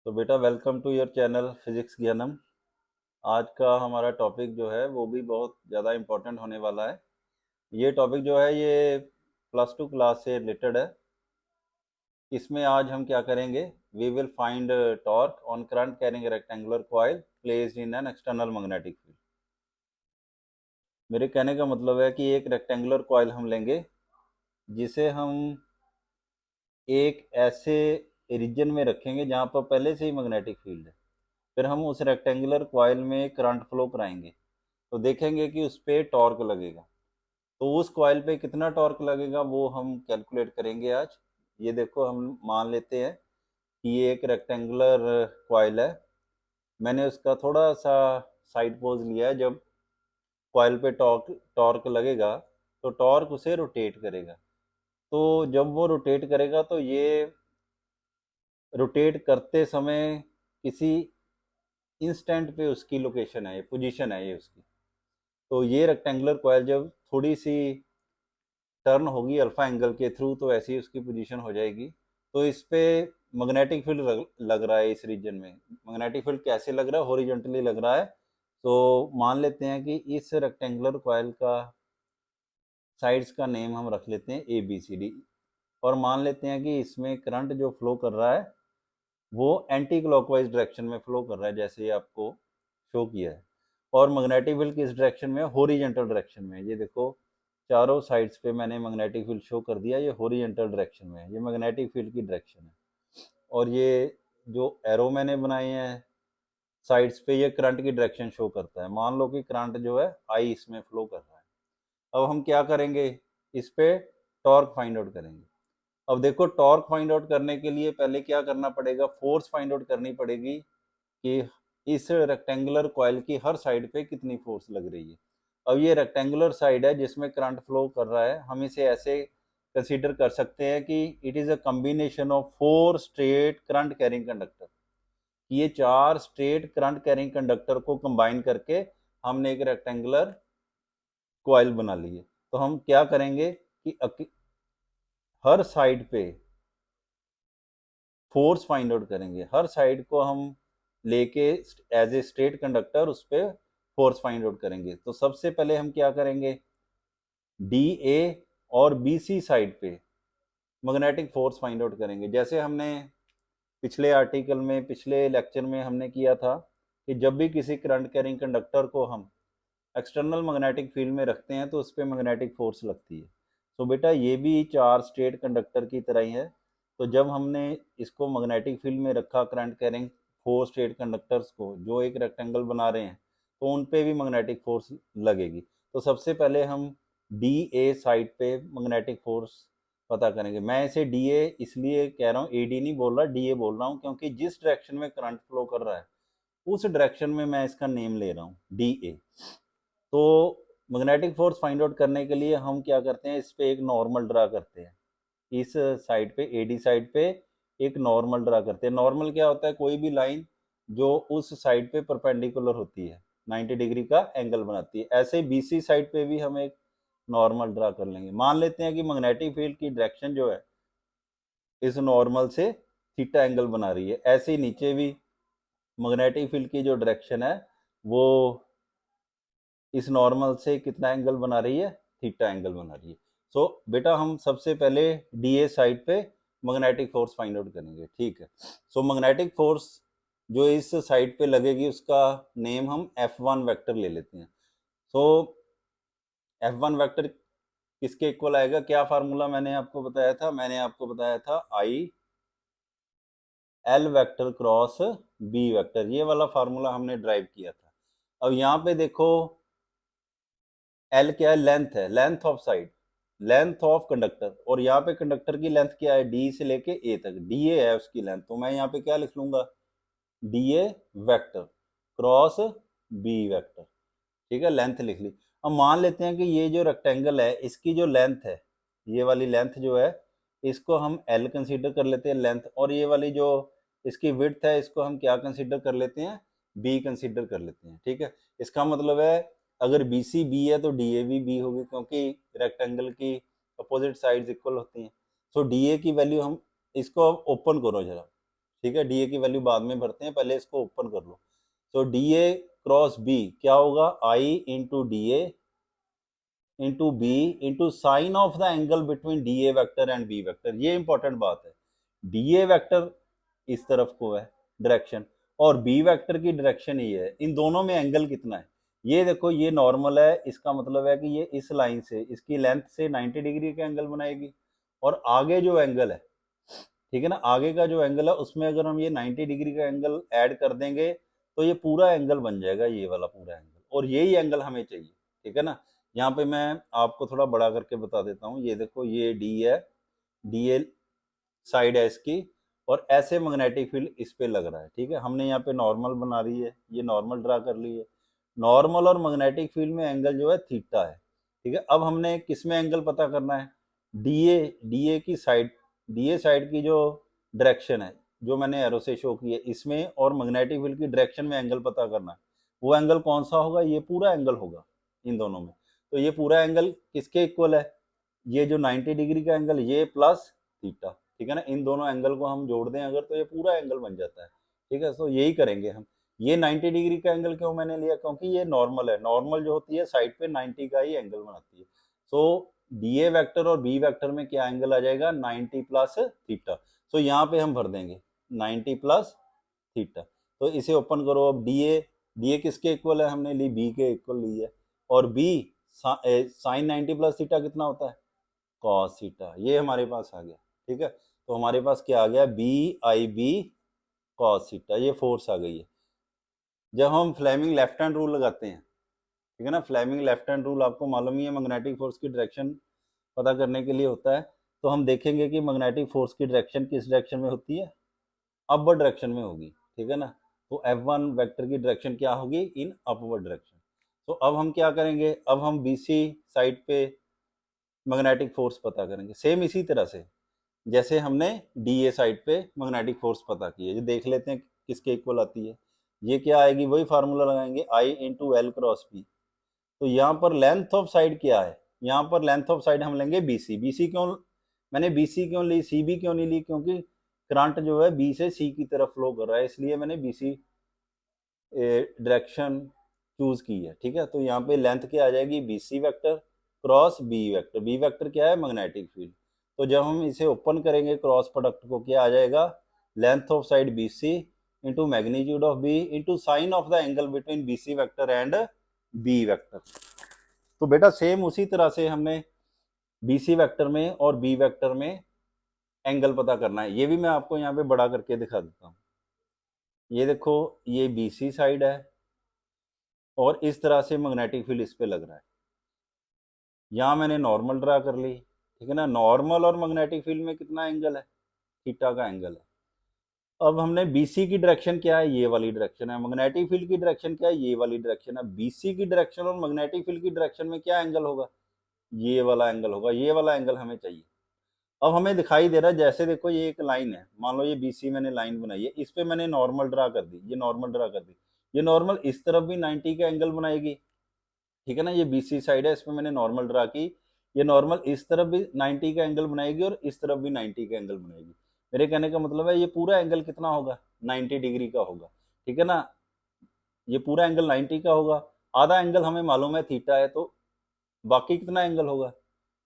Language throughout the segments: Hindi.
तो बेटा welcome to your channel physics Gyanam. आज का हमारा टॉपिक जो है वो भी बहुत ज़्यादा इम्पोर्टेंट होने वाला है। ये टॉपिक जो है ये प्लस टू क्लास से रिलेटेड है। इसमें आज हम क्या करेंगे, we will find torque on current carrying rectangular coil placed in an external magnetic field. मेरे कहने का मतलब है कि एक रेक्टेंगुलर कॉइल हम लेंगे जिसे हम एक ऐसे रीजन में रखेंगे जहाँ पर पहले से ही मैग्नेटिक फील्ड है। फिर हम उस रेक्टेंगुलर कॉइल में करंट फ्लो कराएंगे तो देखेंगे कि उस पर टॉर्क लगेगा। तो उस कॉइल पे कितना टॉर्क लगेगा वो हम कैलकुलेट करेंगे आज। ये देखो, हम मान लेते हैं कि ये एक रेक्टेंगुलर कॉइल है। मैंने उसका थोड़ा सा साइड पोज लिया है। जब कॉइल पे टॉर्क टॉर्क लगेगा तो टॉर्क उसे रोटेट करेगा। तो जब वो रोटेट करेगा तो ये रोटेट करते समय किसी इंस्टेंट पे उसकी लोकेशन है, पोजीशन है ये उसकी। तो ये रेक्टेंगुलर कॉइल जब थोड़ी सी टर्न होगी अल्फा एंगल के थ्रू तो ऐसी उसकी पोजीशन हो जाएगी। तो इस पे मैग्नेटिक फील्ड लग रहा है। इस रीजन में मैग्नेटिक फील्ड कैसे लग रहा है, हॉरिजॉन्टली लग रहा है। तो मान लेते हैं कि इस रेक्टेंगुलर कॉइल का साइड्स का नेम हम रख लेते हैं ए बी सी डी। और मान लेते हैं कि इसमें करंट जो फ्लो कर रहा है वो एंटी क्लॉकवाइज डायरेक्शन में फ्लो कर रहा है, जैसे ये आपको शो किया है। और मैग्नेटिक फील्ड किस डायरेक्शन में है, हॉरिजॉन्टल डायरेक्शन में। ये देखो, चारों साइड्स पे मैंने मैग्नेटिक फील्ड शो कर दिया। ये हॉरिजॉन्टल डायरेक्शन में है, ये मैग्नेटिक फील्ड की डायरेक्शन है। और ये जो एरो मैंने बनाए हैं साइड्स पे, ये करंट की डायरेक्शन शो करता है। मान लो कि करंट जो है आई इसमें फ्लो कर रहा है। अब हम क्या करेंगे, इस पे टॉर्क फाइंड आउट करेंगे। अब देखो, टॉर्क फाइंड आउट करने के लिए पहले क्या करना पड़ेगा, फोर्स फाइंड आउट करनी पड़ेगी कि इस रेक्टेंगुलर कॉइल की हर साइड पे कितनी फोर्स लग रही है। अब ये रेक्टेंगुलर साइड है जिसमें करंट फ्लो कर रहा है। हम इसे ऐसे कंसीडर कर सकते हैं कि it is a combination of 4 straight current carrying conductor. ये 4 स्ट्रेट करंट कैरिंग कंडक्टर को कंबाइन करके हमने एक रेक्टेंगुलर कॉइल बना ली है। तो हम क्या करेंगे कि हर साइड पे फोर्स फाइंड आउट करेंगे। हर साइड को हम लेके एज ए स्ट्रेट कंडक्टर उस पर फोर्स फाइंड आउट करेंगे। तो सबसे पहले हम क्या करेंगे, डी ए और बी सी साइड पे मैग्नेटिक फोर्स फाइंड आउट करेंगे। जैसे हमने पिछले आर्टिकल में, पिछले लेक्चर में हमने किया था कि जब भी किसी करंट कैरिंग कंडक्टर को हम एक्सटर्नल मैग्नेटिक फील्ड में रखते हैं तो उस पर मैग्नेटिक फोर्स लगती है। तो बेटा ये भी 4 स्ट्रेट कंडक्टर की तरह ही है। तो जब हमने इसको मैग्नेटिक फील्ड में रखा, करंट कैरिंग 4 स्ट्रेट कंडक्टर्स को जो एक रेक्टेंगल बना रहे हैं, तो उन पे भी मैग्नेटिक फोर्स लगेगी। तो सबसे पहले हम डी ए साइड पे मैग्नेटिक फोर्स पता करेंगे। मैं इसे डी ए इसलिए कह रहा हूँ, ए डी नहीं बोल रहा, डी ए बोल रहा हूँ, क्योंकि जिस डायरेक्शन में करंट फ्लो कर रहा है उस डायरेक्शन में मैं इसका नेम ले रहा हूँ, डी ए। तो मैग्नेटिक फोर्स फाइंड आउट करने के लिए हम क्या करते हैं, इस पे एक नॉर्मल ड्रा करते हैं। इस साइड पे, एडी साइड पे एक नॉर्मल ड्रा करते हैं। नॉर्मल क्या होता है, कोई भी लाइन जो उस साइड पे परपेंडिकुलर होती है, 90 डिग्री का एंगल बनाती है। ऐसे ही बीसी साइड पे भी हम एक नॉर्मल ड्रा कर लेंगे। मान लेते हैं कि मैग्नेटिक फील्ड की डायरेक्शन जो है इस नॉर्मल से थीटा एंगल बना रही है। ऐसे ही नीचे भी मैग्नेटिक फील्ड की जो डायरेक्शन है वो इस नॉर्मल से कितना एंगल बना रही है, थीटा एंगल बना रही है। सो बेटा हम सबसे पहले डी ए साइड पे मैग्नेटिक फोर्स फाइंड आउट करेंगे, ठीक है। सो मैग्नेटिक फोर्स जो इस साइड पे लगेगी उसका नेम हम F1 वेक्टर ले लेते हैं। सो F1 वेक्टर किसके इक्वल आएगा, क्या फार्मूला मैंने आपको बताया था, मैंने आपको बताया था I L vector cross B vector. ये वाला फार्मूला हमने ड्राइव किया था। अब यहाँ पे देखो, एल क्या है, लेंथ है, length of side, length of conductor. और यहाँ पे कंडक्टर की लेंथ क्या है, डी से लेके ए तक, डी ए है उसकी लेंथ। तो मैं यहाँ पे क्या लिख लूंगा, D A vector cross B vector. ठीक है, लेंथ लिख ली। अब मान लेते हैं कि ये जो रेक्टेंगल है इसकी जो लेंथ है, ये वाली लेंथ जो है इसको हम एल कंसीडर कर लेते हैं लेंथ। और ये वाली जो इसकी विड्थ है इसको हम क्या कंसीडर कर लेते हैं, बी कंसीडर कर लेते हैं। ठीक है, इसका मतलब है अगर बी सी बी है तो डी ए भी बी होगी, क्योंकि रेक्टेंगल की अपोजिट साइड्स इक्वल होती हैं। सो डी ए की वैल्यू हम, इसको ओपन करो जरा, ठीक है, डी ए की वैल्यू बाद में भरते हैं, पहले इसको ओपन कर लो। तो डी ए क्रॉस बी क्या होगा, I into d a into b into sine of the angle between d a vector and b vector. ये इंपॉर्टेंट बात है, डी ए वैक्टर इस तरफ को है डायरेक्शन, और बी वेक्टर की डायरेक्शन ये है, इन दोनों में एंगल कितना है, ये देखो ये नॉर्मल है, इसका मतलब है कि ये इस लाइन से इसकी लेंथ से 90 डिग्री का एंगल बनाएगी, और आगे जो एंगल है, ठीक है ना, आगे का जो एंगल है उसमें अगर हम ये 90 डिग्री का एंगल ऐड कर देंगे तो ये पूरा एंगल बन जाएगा, ये वाला पूरा एंगल, और यही एंगल हमें चाहिए। ठीक है ना, यहाँ पे मैं आपको थोड़ा बड़ा करके बता देता हूँ, ये देखो ये डी है, डी ए साइड है इसकी, और ऐसे मैग्नेटिक फील्ड इस पे लग रहा है। ठीक है, हमने यहाँ पे नॉर्मल बना रही है, ये नॉर्मल ड्रा कर ली है, नॉर्मल और मैग्नेटिक फील्ड में एंगल जो है थीटा है। ठीक है, अब हमने किस में एंगल पता करना है, डी ए की साइड, डी ए साइड की जो डायरेक्शन है जो मैंने एरो से शो की है इसमें, और मैग्नेटिक फील्ड की डायरेक्शन में एंगल पता करना है, वो एंगल कौन सा होगा, ये पूरा एंगल होगा इन दोनों में। तो ये पूरा एंगल किसके इक्वल है, ये जो 90 डिग्री का एंगल ये प्लस थीटा। ठीक है ना, इन दोनों एंगल को हम जोड़ दें अगर तो ये पूरा एंगल बन जाता है। ठीक है, तो यही करेंगे हम। ये 90 डिग्री का एंगल क्यों मैंने लिया, क्योंकि ये नॉर्मल है, नॉर्मल जो होती है साइड पे 90 का ही एंगल बनाती है। सो डी ए वैक्टर और बी वैक्टर में क्या एंगल आ जाएगा, 90 प्लस थीटा। सो यहाँ पे हम भर देंगे 90 प्लस थीटा। तो इसे ओपन करो, अब डी ए किसके इक्वल है, हमने ली बी के इक्वल ली है, और बी साइन 90 प्लस थीटा कितना होता है, कॉस थीटा, ये हमारे पास आ गया। ठीक है, तो हमारे पास क्या आ गया, B I B cos theta, ये फोर्स आ गई है। जब हम फ्लेमिंग लेफ्ट हैंड रूल लगाते हैं, ठीक है ना, फ्लेमिंग लेफ्ट हैंड रूल आपको मालूम ही है, मैग्नेटिक फोर्स की डायरेक्शन पता करने के लिए होता है। तो हम देखेंगे कि मैग्नेटिक फोर्स की डायरेक्शन किस डायरेक्शन में होती है, अपवर्ड डायरेक्शन में होगी। ठीक है ना, तो F1 वेक्टर की डायरेक्शन क्या होगी, इन अपवर्ड डायरेक्शन। तो अब हम क्या करेंगे, अब हम BC साइड पे मैग्नेटिक फोर्स पता करेंगे, सेम इसी तरह से जैसे हमने DA साइड पे मैग्नेटिक फोर्स पता की है। ये देख लेते हैं किसके इक्वल आती है, ये क्या आएगी, वही फार्मूला लगाएंगे, I into L cross P. तो यहाँ पर लेंथ ऑफ साइड क्या है, यहाँ पर लेंथ ऑफ साइड हम लेंगे BC। BC क्यों मैंने BC क्यों ली, CB क्यों नहीं ली, क्योंकि करंट जो है B से C की तरफ फ्लो कर रहा है, इसलिए मैंने BC डायरेक्शन चूज की है। ठीक है, तो यहाँ पे लेंथ क्या आ जाएगी, BC vector cross B vector, B vector क्या है, मैग्नेटिक फील्ड। तो जब हम इसे ओपन करेंगे क्रॉस प्रोडक्ट को, क्या आ जाएगा, length of side BC into magnitude of B into sine of the angle between BC vector and B vector. तो बेटा सेम उसी तरह से हमने BC वेक्टर में और B वेक्टर में एंगल पता करना है। ये भी मैं आपको यहाँ पे बड़ा करके दिखा देता हूँ। ये देखो ये BC साइड है, और इस तरह से मैग्नेटिक फील्ड इस पे लग रहा है, यहाँ मैंने नॉर्मल ड्रा कर ली। ठीक है ना, नॉर्मल और मैग्नेटिक फील्ड में कितना एंगल है, थीटा का एंगल है। अब हमने BC की डायरेक्शन क्या है, ये वाली डायरेक्शन है, मैग्नेटिक फील्ड की डायरेक्शन क्या है, ये वाली डायरेक्शन है। BC की डायरेक्शन और मैग्नेटिक फील्ड की डायरेक्शन में क्या एंगल होगा, ये वाला एंगल होगा, ये वाला एंगल हमें चाहिए। अब हमें दिखाई दे रहा है, जैसे देखो ये एक लाइन है, मान लो ये BC मैंने लाइन बनाई है, इस पे मैंने नॉर्मल ड्रा कर दी, ये नॉर्मल ड्रा कर दी, ये नॉर्मल इस तरफ भी 90 का एंगल बनाएगी। ठीक है ना, ये BC साइड है, इसमें मैंने नॉर्मल ड्रा की, ये नॉर्मल इस तरफ भी 90 का एंगल बनाएगी और इस तरफ भी 90 का एंगल बनाएगी। मेरे कहने का मतलब है ये पूरा एंगल कितना होगा, 90 डिग्री का होगा। ठीक है ना, ये पूरा एंगल 90 का होगा, आधा एंगल हमें मालूम है थीटा है, तो बाकी कितना एंगल होगा,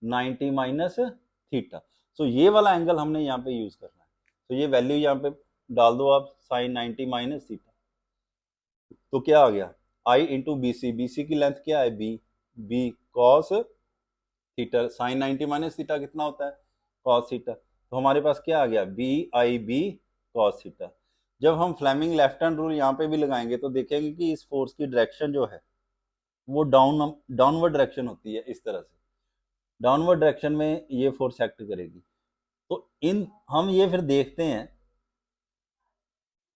90 माइनस थीटा। सो ये वाला एंगल हमने यहाँ पे यूज करना है। तो ये वैल्यू यहाँ पे डाल दो आप, साइन 90 माइनस थीटा, तो क्या आ गया, I इंटू BC, BC की लेंथ क्या है, B cos theta, sine 90 minus theta कितना होता है, कॉस थीटा। तो हमारे पास क्या आ गया, BIB कॉस थीटा। जब हम फ्लेमिंग लेफ्ट हैंड रूल यहाँ पे भी लगाएंगे तो देखेंगे कि इस फोर्स की डायरेक्शन जो है वो डाउनवर्ड डायरेक्शन होती है, इस तरह से डाउनवर्ड डायरेक्शन में ये फोर्स एक्ट करेगी। तो हम ये फिर देखते हैं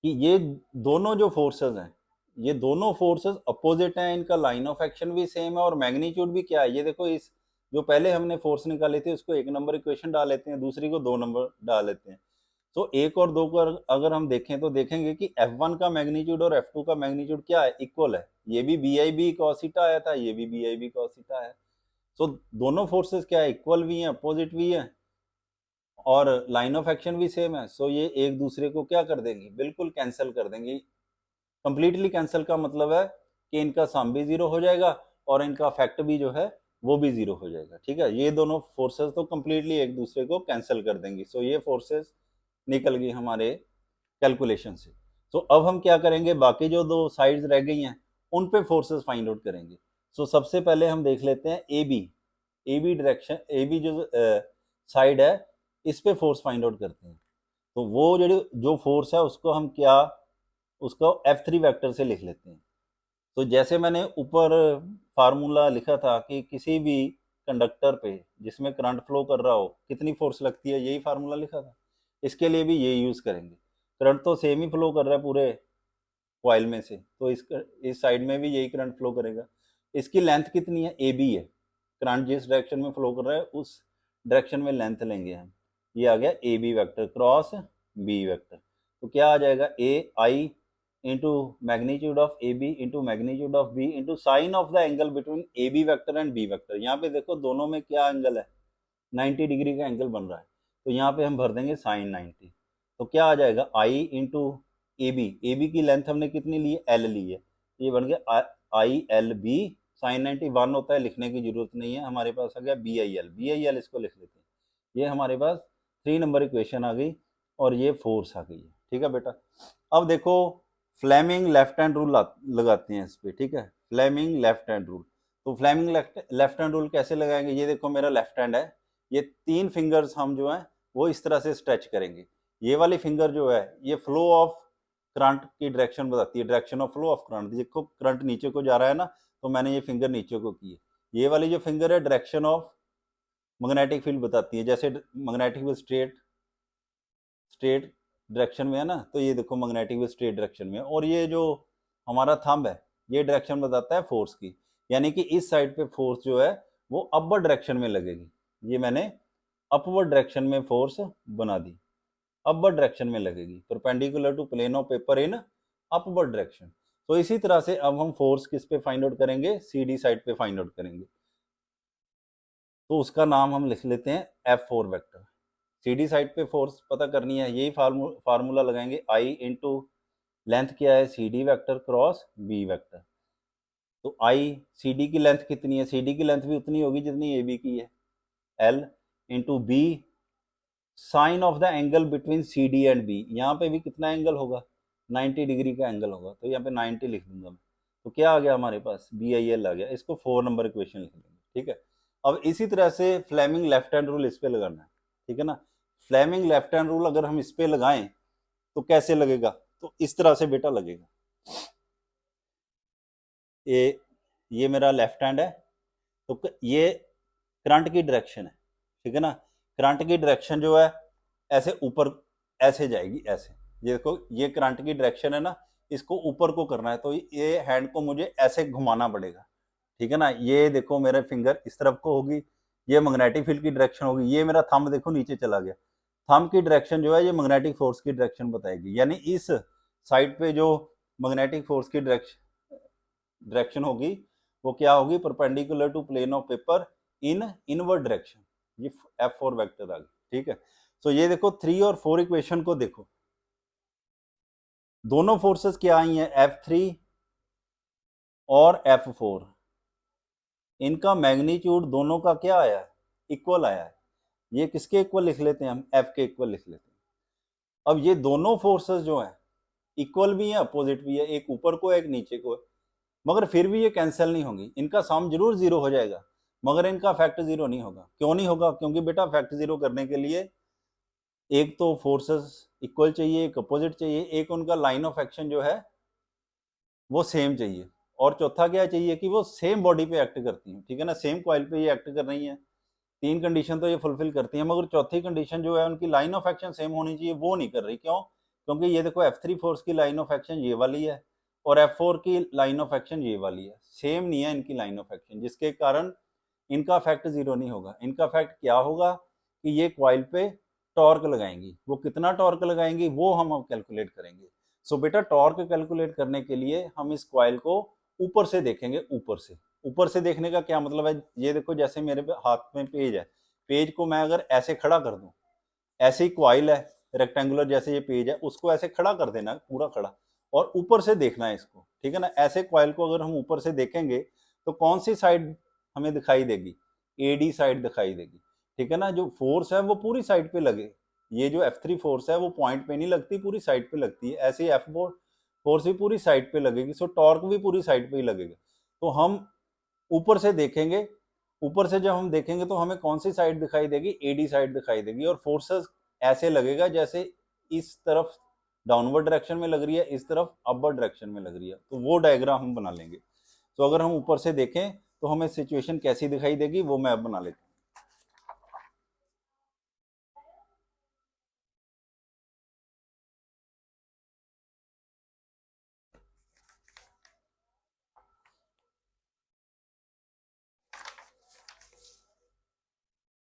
कि ये दोनों जो फोर्सेस हैं, ये दोनों फोर्सेस अपोजिट हैं, इनका लाइन ऑफ एक्शन भी सेम है और मैग्नीट्यूड भी क्या है, ये देखो इस जो पहले हमने फोर्स निकाली थी उसको 1 नंबर इक्वेशन डाल लेते हैं, दूसरी को 2 नंबर डाल लेते हैं। तो 1 और 2 को अगर हम देखें तो देखेंगे कि F1 का मैग्नीट्यूड और F2 का मैग्नीट्यूड क्या है, इक्वल है। ये भी BIB cos थीटा आया था, ये भी BIB cos थीटा है। तो दोनों फोर्सेस क्या है, इक्वल भी हैं, अपोजिट भी है, और लाइन ऑफ एक्शन भी सेम है, सो ये एक दूसरे को क्या कर देंगी, बिल्कुल कैंसिल कर देंगी। कंप्लीटली कैंसिल का मतलब है कि इनका सम भी जीरो हो जाएगा और इनका इफेक्ट भी जो है वो भी जीरो हो जाएगा। ठीक है, ये दोनों फोर्सेस तो कंप्लीटली एक दूसरे को कैंसिल कर देंगी। सो ये फोर्सेस निकल गई हमारे कैलकुलेशन से। सो अब हम क्या करेंगे, बाकी जो दो साइड्स रह गई हैं उन पे फोर्सेस फाइंड आउट करेंगे। सो सबसे पहले हम देख लेते हैं A B direction, A B जो साइड है इस पे फोर्स फाइंड आउट करते हैं। तो वो जो फोर्स है उसको हम क्या, उसको F3 वेक्टर से लिख लेते हैं। तो जैसे मैंने ऊपर फार्मूला लिखा था कि किसी भी कंडक्टर पे जिसमें करंट फ्लो कर रहा हो कितनी फोर्स लगती है, यही फार्मूला लिखा था। इसके लिए भी ये यूज़ करेंगे। करंट तो सेम ही फ्लो कर रहा है पूरे कॉइल में से, तो इस साइड में भी यही करंट फ्लो करेगा। इसकी लेंथ कितनी है, ए बी है। करंट जिस डायरेक्शन में फ्लो कर रहा है उस डायरेक्शन में लेंथ लेंगे हम। ये आ गया a b vector cross B vector. तो क्या आ जाएगा, a I into magnitude of a b into magnitude of b into sine of the angle between a b vector and b vector. यहाँ पे देखो दोनों में क्या एंगल है, 90 डिग्री का एंगल बन रहा है। तो यहाँ पे हम भर देंगे साइन 90। तो क्या आ जाएगा, आई इंटू ए बी की लेंथ हमने कितनी ली है, एल ली है। तो ये बन गया आई एल बी साइन 90। 1 होता है, लिखने की जरूरत नहीं है, हमारे पास आ गया बी आई एल इसको लिख लेते हैं। ये हमारे पास 3 नंबर इक्वेशन आ गई और ये फोर्स आ गई है। ठीक है बेटा, अब देखो फ्लेमिंग लेफ्ट हैंड रूल लगाते हैं इस पे। ठीक है, फ्लेमिंग लेफ्ट हैंड रूल। तो फ्लेमिंग लेफ्ट हैंड रूल कैसे लगाएंगे, ये देखो मेरा लेफ्ट हैंड है, ये 3 फिंगर्स हम जो है वो इस तरह से स्ट्रेच करेंगे। ये वाली फिंगर जो है ये फ्लो ऑफ करंट की डायरेक्शन बताती है, direction of flow of current. देखो करंट नीचे को जा रहा है ना, तो मैंने ये फिंगर नीचे को की है। ये वाली जो फिंगर है डायरेक्शन ऑफ मैग्नेटिक फील्ड बताती है। जैसे magnetic field straight straight direction में है ना, तो ये देखो मैग्नेटिक फील्ड स्ट्रेट डायरेक्शन में है। और ये जो हमारा थंब है ये डायरेक्शन बताता है फोर्स की, यानी कि इस साइड पे फोर्स जो है वो अपवर्ड डायरेक्शन में लगेगी। ये मैंने अपवर्ड डायरेक्शन में फोर्स बना दी, अपवर्ड डायरेक्शन में लगेगी, perpendicular to plane of paper in upward direction. तो इसी तरह से अब हम फोर्स किस पे फाइंड आउट करेंगे, सी डी साइड पे फाइंड आउट करेंगे। तो उसका नाम हम लिख लेते हैं F4 vector. C D side पे फोर्स पता करनी है, यही फार्मूला लगाएंगे, आई इंटू लेंथ क्या है C D vector cross B vector. तो आई सी डी की लेंथ कितनी है, सी डी की लेंथ भी उतनी होगी जितनी ए बी की है, L into B sine of the angle between C D and B. यहाँ पे भी कितना एंगल होगा, 90 डिग्री का एंगल होगा, तो यहाँ पे 90 लिख दूंगा मैं। तो क्या आ गया हमारे पास, बी आई एल आ गया। इसको 4 नंबर इक्वेशन लिख देंगे। ठीक है, अब इसी तरह से फ्लेमिंग लेफ्ट हैंड रूल इस पे लगाना है। ठीक है ना, फ्लेमिंग लेफ्ट हैंड रूल अगर हम इस पे लगाएं तो कैसे लगेगा, तो इस तरह से बेटा लगेगा। ये मेरा लेफ्ट हैंड है, तो ये करंट की डायरेक्शन है। ठीक है ना, करंट की डायरेक्शन जो है ऐसे ऊपर ऐसे जाएगी ऐसे। ये देखो ये करंट की डायरेक्शन है ना, इसको ऊपर को करना है, तो ये हैंड को मुझे ऐसे घुमाना पड़ेगा। ठीक है ना, ये देखो मेरे फिंगर इस तरफ को होगी, ये मैग्नेटिक फील्ड की डायरेक्शन होगी। ये मेरा थंब देखो नीचे चला गया, थंब की डायरेक्शन जो है ये मैग्नेटिक फोर्स की डायरेक्शन बताएगी। यानी इस साइड पे जो मैग्नेटिक फोर्स की डायरेक्शन होगी वो क्या होगी, perpendicular to plane of paper in inward direction. ये F4 वेक्टर आ गई। ठीक है, तो ये देखो 3 और 4 इक्वेशन को देखो, दोनों फोर्सेस क्या आई हैं, F3 और F4। इनका मैग्नीट्यूड दोनों का क्या आया है, इक्वल आया है। ये किसके इक्वल लिख लेते हैं हम, F के इक्वल लिख लेते हैं। अब ये दोनों फोर्सेस जो हैं इक्वल भी है अपोजिट भी है, एक ऊपर को एक नीचे को है, मगर फिर भी ये कैंसिल नहीं होंगी। इनका सम जरूर जीरो हो जाएगा मगर इनका फैक्ट जीरो नहीं होगा। क्यों नहीं होगा, क्योंकि बेटा फैक्ट जीरो करने के लिए एक तो फोर्सेस इक्वल चाहिए, एक अपोजिट चाहिए, एक उनका लाइन ऑफ एक्शन जो है वो सेम चाहिए, और चौथा क्या चाहिए कि वो सेम बॉडी पे एक्ट करती हैं। ठीक है ना, सेम कॉइल पे ये एक्ट कर रही हैं। 3 कंडीशन तो ये फुलफिल करती हैं, मगर चौथी कंडीशन जो है उनकी लाइन ऑफ एक्शन सेम होनी चाहिए, वो नहीं कर रही। क्यों, क्योंकि ये देखो F3 फोर्स की लाइन ऑफ एक्शन ये वाली है और F4 की लाइन ऑफ एक्शन ये वाली है, सेम नहीं है इनकी लाइन ऑफ एक्शन, जिसके कारण इनका फैक्ट जीरो नहीं होगा। इनका फैक्ट क्या होगा कि ये कॉइल पे टॉर्क लगाएंगी, वो कितना टॉर्क लगाएंगी वो हम अब कैलकुलेट करेंगे। सो बेटा टॉर्क कैलकुलेट करने के लिए हम इस कॉइल को ऊपर से देखेंगे। ऊपर से देखने का क्या मतलब है, ये देखो जैसे मेरे हाथ में पेज है, पेज को मैं अगर ऐसे खड़ा कर दूं ऐसे ही क्वाइल है रेक्टेंगुलर, जैसे ये पेज है, उसको ऐसे खड़ा कर देना पूरा खड़ा, और ऊपर से देखना है इसको, ठीक है ना। ऐसे क्वाइल को अगर हम ऊपर से देखेंगे तो कौन सी साइड हमें दिखाई देगी, एडी साइड दिखाई देगी, ठीक है ना। जो फोर्स है वो पूरी साइड पे लगे, ये जो F3 फोर्स है वो पॉइंट पे नहीं लगती, पूरी साइड पे लगती है। ऐसे ही F4 फोर्स भी पूरी साइड पे लगेगी, सो टॉर्क भी पूरी साइड पे ही लगेगा। तो हम ऊपर से देखेंगे, ऊपर से जब हम देखेंगे तो हमें कौन सी साइड दिखाई देगी, एडी साइड दिखाई देगी, और फोर्सेस ऐसे लगेगा जैसे इस तरफ डाउनवर्ड डायरेक्शन में लग रही है, इस तरफ अपवर्ड डायरेक्शन में लग रही है। तो वो डायग्राम हम बना लेंगे। तो अगर हम ऊपर से देखें तो हमें सिचुएशन कैसी दिखाई देगी, वो मैं अब बना लेता हूँ।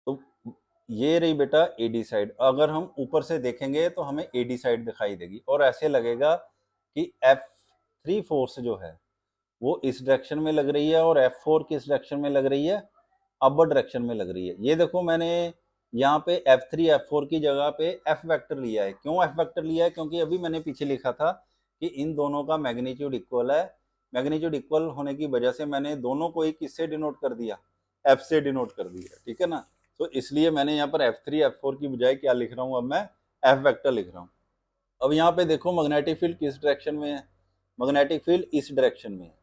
तो ये रही बेटा एडी साइड। अगर हम ऊपर से देखेंगे तो हमें एडी साइड दिखाई देगी, और ऐसे लगेगा कि F3 फोर्स जो है वो इस डायरेक्शन में लग रही है, और F4 किस डायरेक्शन में लग रही है, अपवर्ड डायरेक्शन में लग रही है। ये देखो मैंने यहाँ पे F3 F4 की जगह पे F वेक्टर लिया है। क्यों F वेक्टर लिया है, क्योंकि अभी मैंने पीछे लिखा था कि इन दोनों का मैग्नीट्यूड इक्वल है। मैग्नीट्यूड इक्वल होने की वजह से मैंने दोनों को ही किससे डिनोट कर दिया, F से डिनोट कर दिया, ठीक है ना। तो इसलिए मैंने यहाँ पर F3 F4 की बजाय क्या लिख रहा हूँ, अब मैं F वेक्टर लिख रहा हूँ। अब यहाँ पे देखो मैग्नेटिक फील्ड किस डायरेक्शन में है, मैग्नेटिक फील्ड इस डायरेक्शन में है,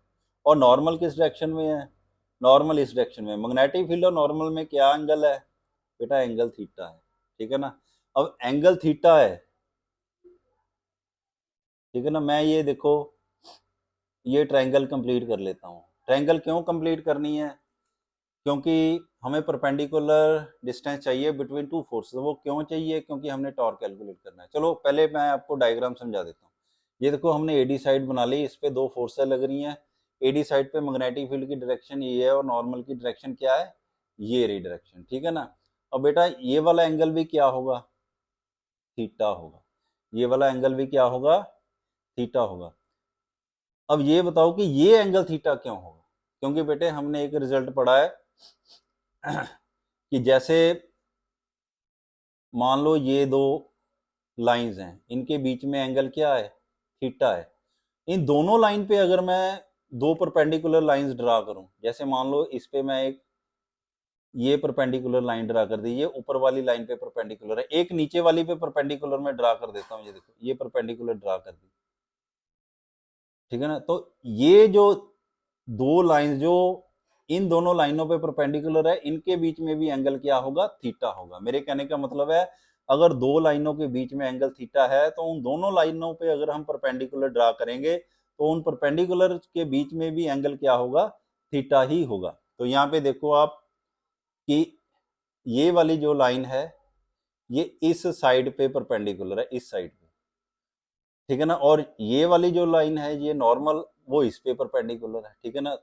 और नॉर्मल किस डायरेक्शन में है, नॉर्मल इस डायरेक्शन में। मैग्नेटिक फील्ड और नॉर्मल में क्या एंगल है बेटा, एंगल थीटा है, ठीक है ना। अब एंगल थीटा है, ठीक है ना। मैं ये देखो ये ट्रायंगल कंप्लीट कर लेता हूँ। ट्रायंगल क्यों कंप्लीट करनी है, क्योंकि हमें परपेंडिकुलर डिस्टेंस चाहिए बिटवीन टू फोर्सेस। वो क्यों चाहिए, क्योंकि हमने टॉर्क कैलकुलेट करना है। चलो पहले मैं आपको डायग्राम समझा देता हूँ। ये देखो हमने एडी साइड बना ली, इस पे दो फोर्सेस लग रही हैं। एडी साइड पे मैग्नेटिक फील्ड की डायरेक्शन ये है, और नॉर्मल की डायरेक्शन क्या है, ये रही डायरेक्शन, ठीक है ना। अब बेटा ये वाला एंगल भी क्या होगा, थीटा होगा। ये वाला एंगल भी क्या होगा, थीटा होगा। अब ये बताओ कि ये एंगल थीटा क्यों होगा, क्योंकि बेटे हमने एक रिजल्ट पढ़ा है कि जैसे मान लो ये दो लाइंस हैं, इनके बीच में एंगल क्या है, थीटा है। इन दोनों लाइन पे अगर मैं दो परपेंडिकुलर लाइंस ड्रा करूं, जैसे मान लो इस पे मैं एक ये परपेंडिकुलर लाइन ड्रा कर दी, ये ऊपर वाली लाइन पे परपेंडिकुलर है, एक नीचे वाली पे परपेंडिकुलर में ड्रा कर देता हूं। ये देखो ये परपेंडिकुलर ड्रा कर दी, ठीक है ना। तो ये जो दो लाइन जो इन दोनों लाइनों पे परपेंडिकुलर है, इनके बीच में भी एंगल क्या होगा, थीटा होगा। मेरे कहने का मतलब है अगर दो लाइनों के बीच में एंगल थीटा है, तो उन दोनों लाइनों पे अगर हम परपेंडिकुलर ड्रा करेंगे तो उन परपेंडिकुलर के बीच में भी एंगल क्या होगा, थीटा ही होगा। तो यहाँ पे देखो आप कि ये वाली जो लाइन है ये इस साइड पे परपेंडिकुलर है, इस साइड पे, ठीक है ना। और ये वाली जो लाइन है ये नॉर्मल, वो इस पे परपेंडिकुलर है, ठीक है ना।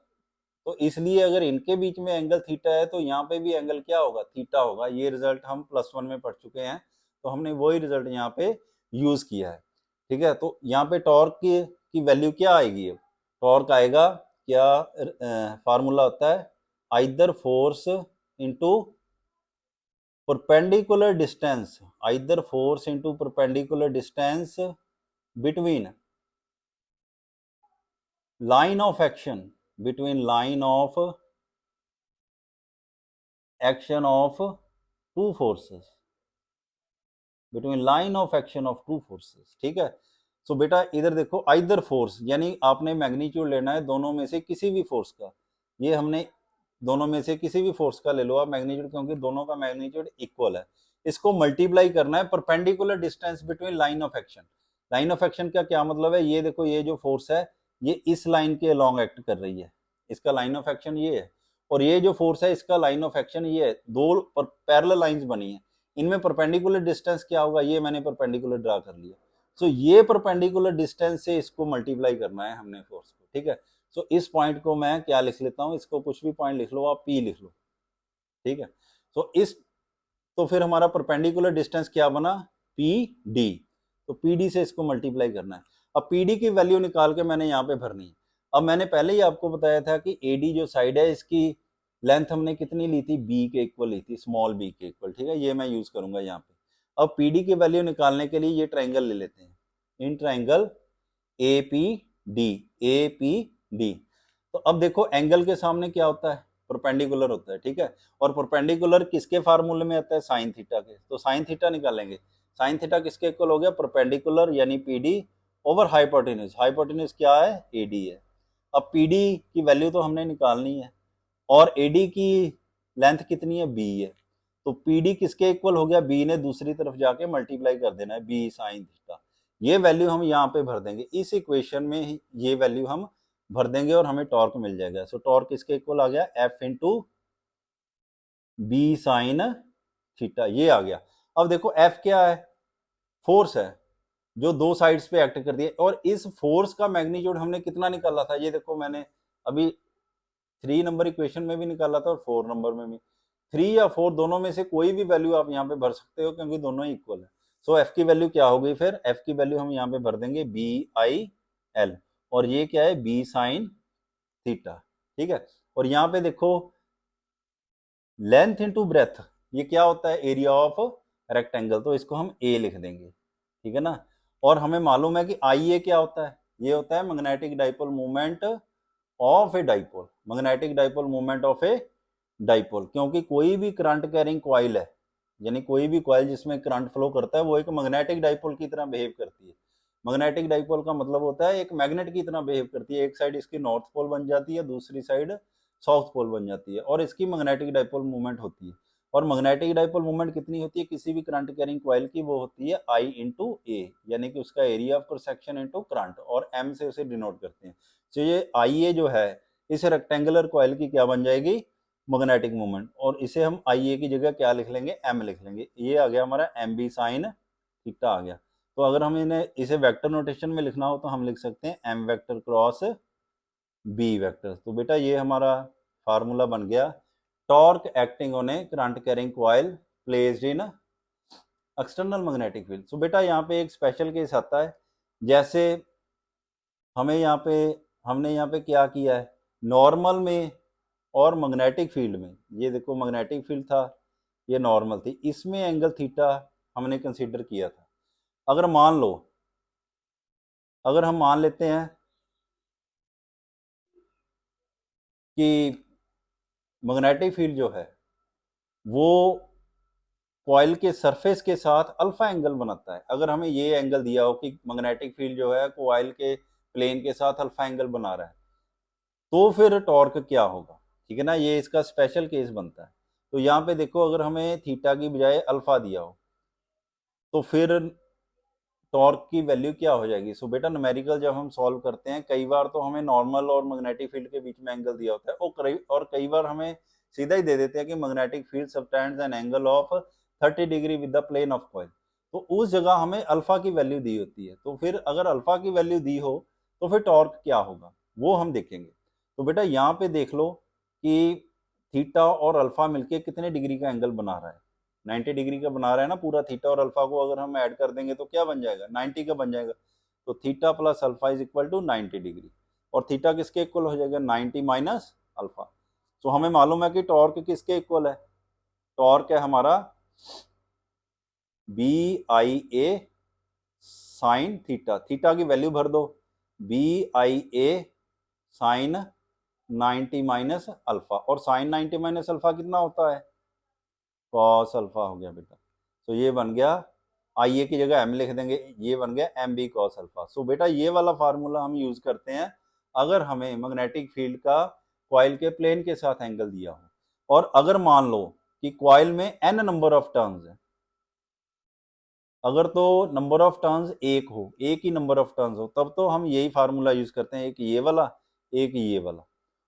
तो इसलिए अगर इनके बीच में एंगल थीटा है तो यहाँ पे भी एंगल क्या होगा, थीटा होगा। ये रिजल्ट हम +1 में पढ़ चुके हैं, तो हमने वही रिजल्ट यहाँ पे यूज किया है, ठीक है। तो यहाँ पे टॉर्क की वैल्यू क्या आएगी, टॉर्क आएगा क्या, फार्मूला होता है either force into perpendicular distance, either force into perpendicular distance between line of action, between line of action of two forces, between line of action of two forces, ठीक है। सो बेटा इधर देखो आइदर फोर्स, यानी आपने मैग्नीट्यूड लेना है दोनों में से किसी भी फोर्स का। ये हमने दोनों में से किसी भी फोर्स का ले लो आप मैग्नीट्यूड, क्योंकि दोनों का मैग्नीट्यूड इक्वल है। इसको मल्टीप्लाई करना है perpendicular distance between line of action. Line of action का क्या मतलब है, ये देखो ये जो फोर्स है ये इस लाइन के अलॉन्ग एक्ट कर रही है, इसका लाइन ऑफ एक्शन ये है, और ये जो फोर्स है इसका लाइन ऑफ एक्शन ये है। दो पैरेलल लाइंस बनी है, इनमें परपेंडिकुलर डिस्टेंस क्या होगा, ये मैंने परपेंडिकुलर ड्रा कर लिया। सो ये परपेंडिकुलर डिस्टेंस से इसको मल्टीप्लाई करना है हमने फोर्स को, ठीक है। सो इस पॉइंट को मैं क्या लिख लेता हूँ, इसको कुछ भी पॉइंट लिख लो आप, पी लिख लो, ठीक है। सो इस तो फिर हमारा परपेंडिकुलर डिस्टेंस क्या बना, पी डी। तो पी डी से इसको मल्टीप्लाई करना है। अब पी डी की वैल्यू निकाल के मैंने यहाँ पे भरनी है। अब मैंने पहले ही आपको बताया था कि ए डी जो साइड है इसकी लेंथ हमने कितनी ली थी, बी के इक्वल ली थी, स्मॉल बी के इक्वल, ठीक है। ये मैं यूज करूंगा यहाँ पे। अब पीडी की वैल्यू निकालने के लिए ये ट्रायंगल ले लेते हैं, इन ट्रायंगल एपीडी, एपीडी। तो अब देखो एंगल के सामने क्या होता है, परपेंडिकुलर होता है, ठीक है। और परपेंडिकुलर किसके फार्मूले में आता है, साइन थीटा के। तो साइन थीटा निकालेंगे, साइन थीटा किसके इक्वल हो गया, परपेंडिकुलर यानी पीडी ओवर हाइपोटेन्यूज, हाइपोटेन्यूज क्या है, एडी है। अब पीडी की वैल्यू तो हमने निकालनी है और एडी की लेंथ कितनी है, बी है। तो पीडी किसके इक्वल हो गया, बी ने दूसरी तरफ जाके मल्टीप्लाई कर देना है, बी साइन थीटा। ये वैल्यू हम यहाँ पे भर देंगे, इस इक्वेशन में ये वैल्यू हम भर देंगे और हमें टॉर्क मिल जाएगा। सो टॉर्क किसके इक्वल आ गया, F into B sine theta, ये आ गया। अब देखो एफ क्या है, फोर्स है जो दो साइड्स पे एक्ट करती है, और इस फोर्स का मैग्नीट्यूड हमने कितना निकाला था, ये देखो मैंने अभी 3 नंबर इक्वेशन में भी निकाला था और 4 नंबर में भी। 3 या 4 दोनों में से कोई भी वैल्यू आप यहाँ पे भर सकते हो क्योंकि दोनों इक्वल है। सो एफ की वैल्यू क्या हो गई, फिर एफ की वैल्यू हम यहाँ पे भर देंगे बी आई एल, और ये क्या है, बी साइन थीटा, ठीक है। और यहाँ पे देखो लेंथ इंटू ब्रेथ, ये क्या होता है, एरिया ऑफ रेक्टेंगल, तो इसको हम ए लिख देंगे, ठीक है ना। और हमें मालूम है कि आई ए क्या होता है, ये होता है magnetic dipole movement of a dipole, magnetic dipole movement of a dipole. क्योंकि कोई भी करंट कैरिंग कॉइल है, यानी कोई भी कॉइल जिसमें करंट फ्लो करता है, वो एक मैग्नेटिक डाइपोल की तरह बिहेव करती है। मैग्नेटिक डाइपोल का मतलब होता है एक मैग्नेट की तरह बिहेव करती है, एक साइड इसकी नॉर्थ पोल बन जाती है, दूसरी साइड साउथ पोल बन जाती है, और इसकी मैग्नेटिक डाइपोल मूवमेंट होती है। और मैग्नेटिक डाइपोल मूवमेंट कितनी होती है किसी भी करंट कैरिंग कॉइल की, वो होती है आई इंटू ए, यानी कि उसका area of cross section into current, और एम से उसे डिनोट करते हैं। तो ये आई ए जो है इस रेक्टेंगुलर कॉइल की क्या बन जाएगी, मैग्नेटिक मूवमेंट, और इसे हम आई ए की जगह क्या लिख लेंगे, एम लिख लेंगे। ये आ गया हमारा एम बी साइन थीटा आ गया। तो अगर हम इन्हें इसे वेक्टर नोटेशन में लिखना हो तो हम लिख सकते हैं m vector cross B vector. तो बेटा ये हमारा फार्मूला बन गया, torque acting on a current carrying coil placed in external magnetic field. So बेटा यहाँ पे एक स्पेशल केस आता है, जैसे हमने यहाँ पे क्या किया है, नॉर्मल में और मैग्नेटिक फील्ड में, ये देखो मैग्नेटिक फील्ड था, ये नॉर्मल थी, इसमें एंगल थीटा हमने कंसीडर किया था। अगर मान लो, अगर हम मान लेते हैं कि मैग्नेटिक फील्ड जो है वो कॉइल के सरफेस के साथ अल्फा एंगल बनाता है, अगर हमें ये एंगल दिया हो कि मैग्नेटिक फील्ड जो है कॉइल के प्लेन के साथ अल्फा एंगल बना रहा है, तो फिर टॉर्क क्या होगा, ठीक है ना, ये इसका स्पेशल केस बनता है। तो यहाँ पे देखो अगर हमें थीटा की बजाय अल्फा दिया हो तो फिर टॉर्क की वैल्यू क्या हो जाएगी। सो बेटा न्यूमेरिकल जब हम सॉल्व करते हैं, कई बार तो हमें नॉर्मल और मैग्नेटिक फील्ड के बीच में एंगल दिया होता है, और कई बार हमें सीधा ही दे देते हैं कि magnetic field subtends an angle of 30 degree with the plane of coil. तो उस जगह हमें अल्फा की वैल्यू दी होती है, तो फिर अगर अल्फा की वैल्यू दी हो तो फिर टॉर्क क्या होगा वो हम देखेंगे। तो बेटा यहाँ पे देख लो कि थीटा और अल्फा मिलके कितने डिग्री का एंगल बना रहा है, 90 डिग्री का बना रहा है ना पूरा। थीटा और अल्फा को अगर हम ऐड कर देंगे तो क्या बन जाएगा, 90 का बन जाएगा। तो theta plus alpha is equal to 90 degree, और थीटा किसके इक्वल हो जाएगा, 90 माइनस अल्फा। तो हमें मालूम है कि टॉर्क किसके इक्वल है, टॉर्क है हमारा B I A sine theta, theta की वैल्यू भर दो, B I A sine 90 minus alpha, और साइन 90 माइनस अल्फा कितना होता है, कॉस अल्फा हो गया बेटा। तो ये बन गया, आई ए की जगह एम लिख देंगे, ये बन गया एम बी कॉस अल्फा। सो बेटा ये वाला फार्मूला हम यूज करते हैं अगर हमें मैग्नेटिक फील्ड का कॉइल के प्लेन के साथ एंगल दिया हो, और अगर मान लो कि कॉइल में एन नंबर ऑफ टर्न्स है, अगर तो नंबर ऑफ टर्न्स एक हो, एक ही नंबर ऑफ टर्न्स हो, तब तो हम यही फार्मूला यूज करते हैं, एक ये वाला एक ये वाला।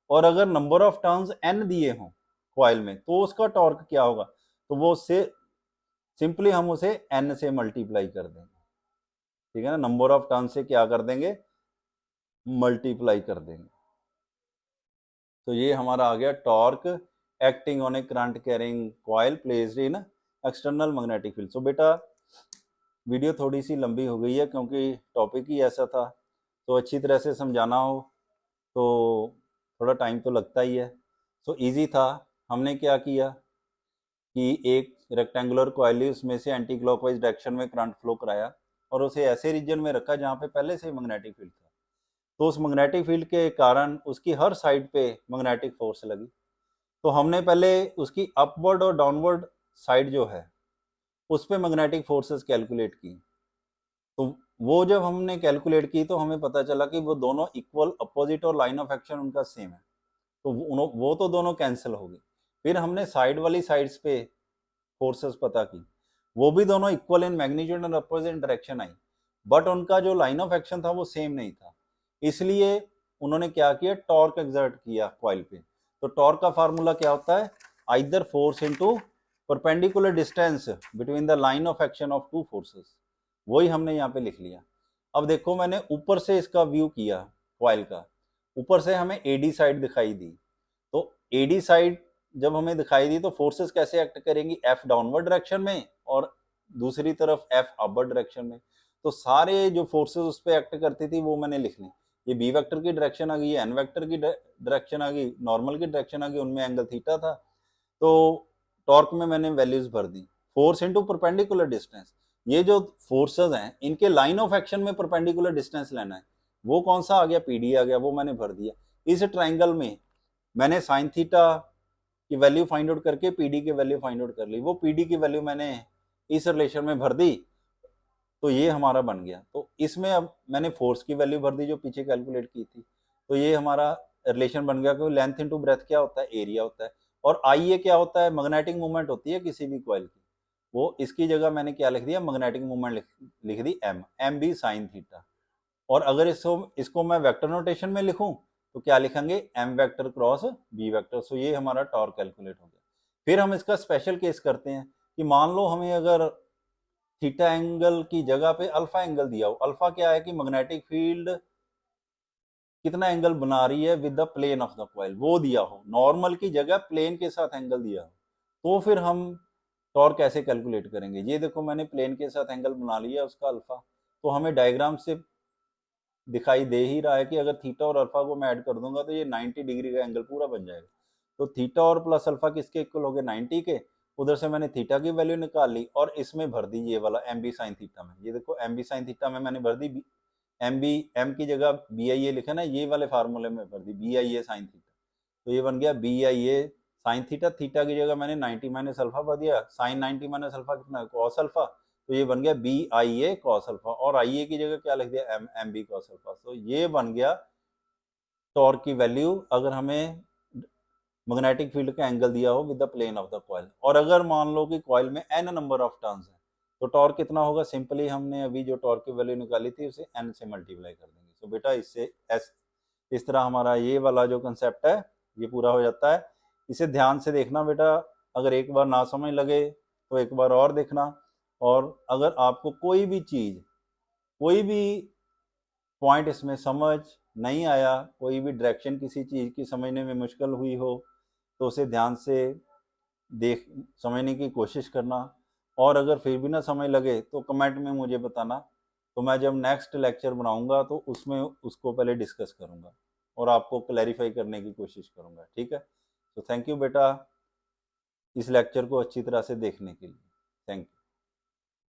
और अगर नंबर ऑफ टर्न्स एन दिए हों कॉइल में तो उसका टॉर्क क्या होगा, तो वो उससे सिंपली हम उसे एन से मल्टीप्लाई कर देंगे, ठीक है ना, नंबर ऑफ टर्न से क्या कर देंगे, मल्टीप्लाई कर देंगे। तो ये हमारा आ गया torque acting on a current carrying coil placed in external magnetic field. So बेटा वीडियो थोड़ी सी लंबी हो गई है क्योंकि टॉपिक ही ऐसा था, तो अच्छी तरह से समझाना हो तो थोड़ा टाइम तो लगता ही है। सो इजी था, हमने क्या किया कि एक रेक्टेंगुलर कॉइल है, उसमें से एंटी क्लॉकवाइज डायरेक्शन में करंट फ्लो कराया और उसे ऐसे रीजन में रखा जहाँ पे पहले से मैग्नेटिक फील्ड था, तो उस मैग्नेटिक फील्ड के कारण उसकी हर साइड पे मैग्नेटिक फोर्स लगी। तो हमने पहले उसकी अपवर्ड और डाउनवर्ड साइड जो है उस पे मैग्नेटिक फोर्सेस कैलकुलेट की। तो वो जब हमने कैलकुलेट की तो हमें पता चला कि वो दोनों इक्वल अपोजिट और लाइन ऑफ एक्शन उनका सेम है, तो वो तो दोनों कैंसिल हो गई। फिर हमने साइड वाली साइड्स पे फोर्सेस पता की, वो भी दोनों इक्वल इन मैग्नीट्यूड और अपोजिट डायरेक्शन आई, बट उनका जो लाइन ऑफ एक्शन था वो सेम नहीं था। इसलिए उन्होंने क्या किया, टॉर्क एक्सर्ट किया कॉइल पे। तो टॉर्क का फार्मूला क्या होता है, either force into perpendicular distance between the line of action of two forces. वही हमने यहाँ पे लिख लिया। अब देखो मैंने ऊपर से इसका व्यू किया कॉइल का, ऊपर से हमें एडी साइड दिखाई दी। तो एडी साइड जब हमें दिखाई दी तो फोर्सेस कैसे एक्ट करेंगी, एफ डाउनवर्ड डायरेक्शन में और दूसरी तरफ एफ अपवर्ड डायरेक्शन में। तो सारे जो फोर्सेस उस पर एक्ट करती थी वो मैंने लिख ली। ये बी वेक्टर की डायरेक्शन आ गई, एन वेक्टर की डायरेक्शन आ गई, नॉर्मल की डायरेक्शन आ गई, उनमें एंगल थीटा था। तो टॉर्क में मैंने वैल्यूज भर दी, फोर्स इनटू परपेंडिकुलर डिस्टेंस। ये जो फोर्सेस हैं इनके लाइन ऑफ एक्शन में परपेंडिकुलर डिस्टेंस लेना है, वो कौन सा आ गया, पीडी आ गया, वो मैंने भर दिया। इस ट्राइंगल में मैंने साइन थीटा की वैल्यू फाइंड आउट करके पीडी की वैल्यू फाइंड आउट कर ली, वो पीडी की वैल्यू मैंने इस रिलेशन में भर दी, तो ये हमारा बन गया। तो इसमें अब मैंने फोर्स की वैल्यू भर दी जो पीछे कैलकुलेट की थी, तो ये हमारा रिलेशन बन गया कि लेंथ इनटू ब्रेथ क्या होता है, एरिया होता है। और आई ए क्या होता है, मैग्नेटिक मूवमेंट होती है किसी भी कॉइल की। वो इसकी जगह मैंने क्या लिख दिया, मैग्नेटिक मूवमेंट लिख दी m, M b sine theta. और अगर इसको मैं वेक्टर नोटेशन में लिखूं तो क्या लिखेंगे, m vector cross B vector. So ये हमारा टॉर्क कैलकुलेट हो गया। फिर हम इसका स्पेशल केस करते हैं कि मान लो हमें अगर थीटा एंगल की जगह पे अल्फा एंगल दिया हो। अल्फा क्या है कि मैग्नेटिक फील्ड कितना एंगल बना रही है with the plane of the coil, वो दिया हो, नॉर्मल की जगह प्लेन के साथ एंगल दिया हो, तो फिर हम टॉर्क कैसे कैलकुलेट करेंगे। ये देखो मैंने प्लेन के साथ एंगल बना लिया उसका अल्फा, तो हमें डायग्राम से दिखाई दे ही रहा है कि अगर थीटा और अल्फा को मैं ऐड कर दूंगा तो ये 90 डिग्री का एंगल पूरा बन जाएगा। तो थीटा और प्लस अल्फा किसके इक्वल हो गए, 90 के। उधर से मैंने थीटा की वैल्यू निकाल ली और इसमें भर दी ये वाला एम बी साइन थीटा में। ये देखो एम बी साइन थीटा में मैंने भर दी एम बी, एम की जगह बी आई ए लिखा ना, ये वाले फार्मूले में भर दी b I A sine theta. तो ये बन गया B I A sine theta. Theta की जगह मैंने 90 माइनस अल्फा भर दिया, साइन 90 माइनस अल्फा कितना है, कॉस अल्फा। तो ये बन गया B I A cos alpha, और आई ए की जगह क्या लिख दिया, M M B cos alpha. तो ये बन गया टॉर्क की वैल्यू अगर हमें मैग्नेटिक फील्ड का एंगल दिया हो with the plane of the coil. और अगर मान लो कि कॉइल में एन नंबर ऑफ टर्न्स है तो टॉर्क कितना होगा, सिंपली हमने अभी जो टॉर्क की वैल्यू निकाली थी उसे एन से मल्टीप्लाई कर देंगे। तो बेटा इससे इस तरह हमारा ये वाला जो कंसेप्ट है ये पूरा हो जाता है। इसे ध्यान से देखना बेटा, अगर एक बार ना समझ लगे तो एक बार और देखना। और अगर आपको कोई भी चीज, कोई भी पॉइंट इसमें समझ नहीं आया, कोई भी डायरेक्शन किसी चीज की समझने में मुश्किल हुई हो तो उसे ध्यान से देख समझने की कोशिश करना। और अगर फिर भी ना समझ लगे तो कमेंट में मुझे बताना, तो मैं जब नेक्स्ट लेक्चर बनाऊंगा तो उसमें उसको पहले डिस्कस करूंगा और आपको क्लैरिफाई करने की कोशिश करूंगा। ठीक है, तो थैंक यू बेटा इस लेक्चर को अच्छी तरह से देखने के लिए। Thank you.